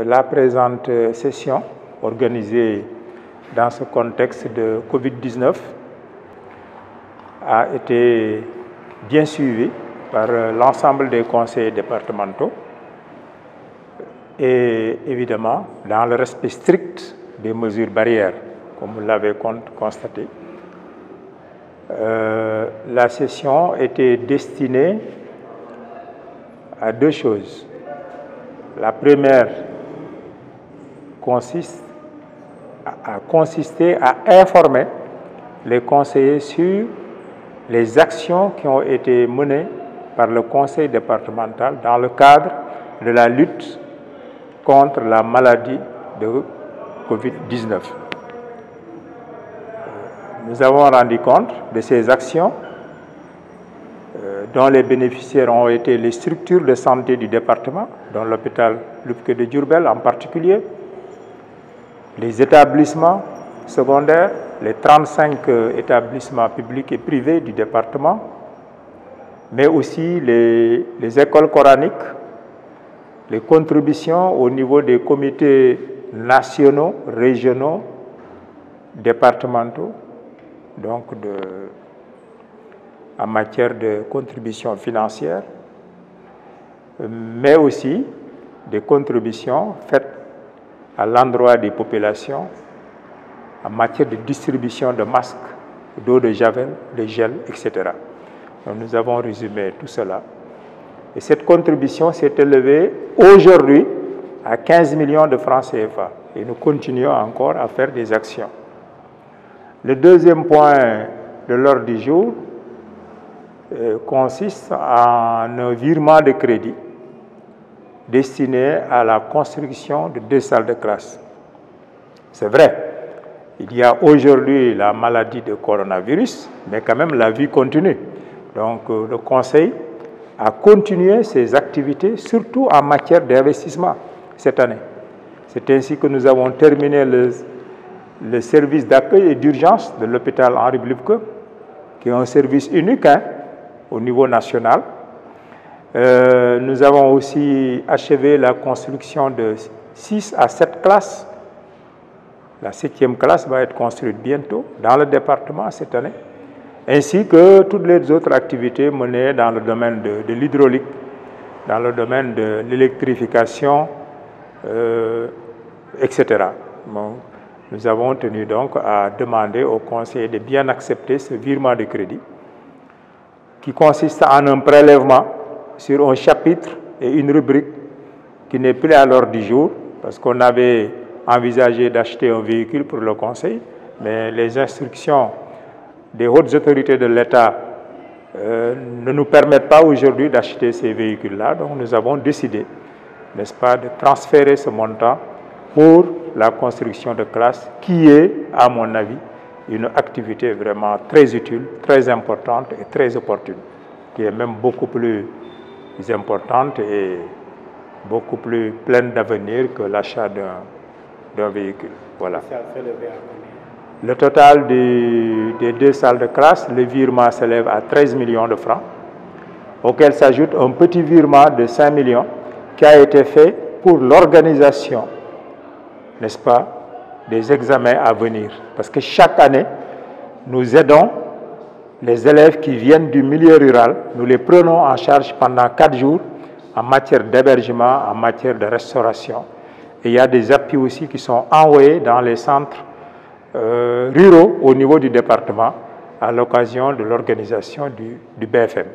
La présente session, organisée dans ce contexte de Covid-19, a été bien suivie par l'ensemble des conseils départementaux et évidemment dans le respect strict des mesures barrières, comme vous l'avez constaté. La session était destinée à deux choses. La première a consisté à informer les conseillers sur les actions qui ont été menées par le conseil départemental dans le cadre de la lutte contre la maladie de Covid-19. Nous avons rendu compte de ces actions dont les bénéficiaires ont été les structures de santé du département, dont l'hôpital Lupke de Diourbel en particulier, les établissements secondaires, les 35 établissements publics et privés du département, mais aussi les écoles coraniques, les contributions au niveau des comités nationaux, régionaux, départementaux, donc en matière de contributions financières, mais aussi des contributions faites à l'endroit des populations en matière de distribution de masques, d'eau de javel, de gel, etc. Donc nous avons résumé tout cela. Et cette contribution s'est élevée aujourd'hui à 15 millions de francs CFA. Et nous continuons encore à faire des actions. Le deuxième point de l'ordre du jour consiste en un virement de crédit destiné à la construction de 2 salles de classe. C'est vrai, il y a aujourd'hui la maladie de coronavirus, mais quand même la vie continue. Donc le Conseil a continué ses activités, surtout en matière d'investissement cette année. C'est ainsi que nous avons terminé le service d'accueil et d'urgence de l'hôpital Henri Lupke, qui est un service unique au niveau national. Nous avons aussi achevé la construction de 6 à 7 classes. La 7e classe va être construite bientôt dans le département cette année, ainsi que toutes les autres activités menées dans le domaine de l'hydraulique, dans le domaine de l'électrification, etc. Bon, nous avons tenu donc à demander au Conseil de bien accepter ce virement de crédit qui consiste en un prélèvement sur un chapitre et une rubrique qui n'est plus à l'ordre du jour parce qu'on avait envisagé d'acheter un véhicule pour le Conseil, mais les instructions des hautes autorités de l'État ne nous permettent pas aujourd'hui d'acheter ces véhicules-là. Donc nous avons décidé, n'est-ce pas, de transférer ce montant pour la construction de classes qui est, à mon avis, une activité vraiment très utile, très importante et très opportune, qui est même beaucoup plus importante et beaucoup plus pleine d'avenir que l'achat d'un véhicule. Voilà. Ça fait lever à combien? Le total des 2 salles de classe, le virement s'élève à 13 millions de francs, auquel s'ajoute un petit virement de 5 millions qui a été fait pour l'organisation, n'est-ce pas, des examens à venir. Parce que chaque année, nous aidons les élèves qui viennent du milieu rural, nous les prenons en charge pendant 4 jours en matière d'hébergement, en matière de restauration. Et il y a des appuis aussi qui sont envoyés dans les centres ruraux au niveau du département à l'occasion de l'organisation du BFM.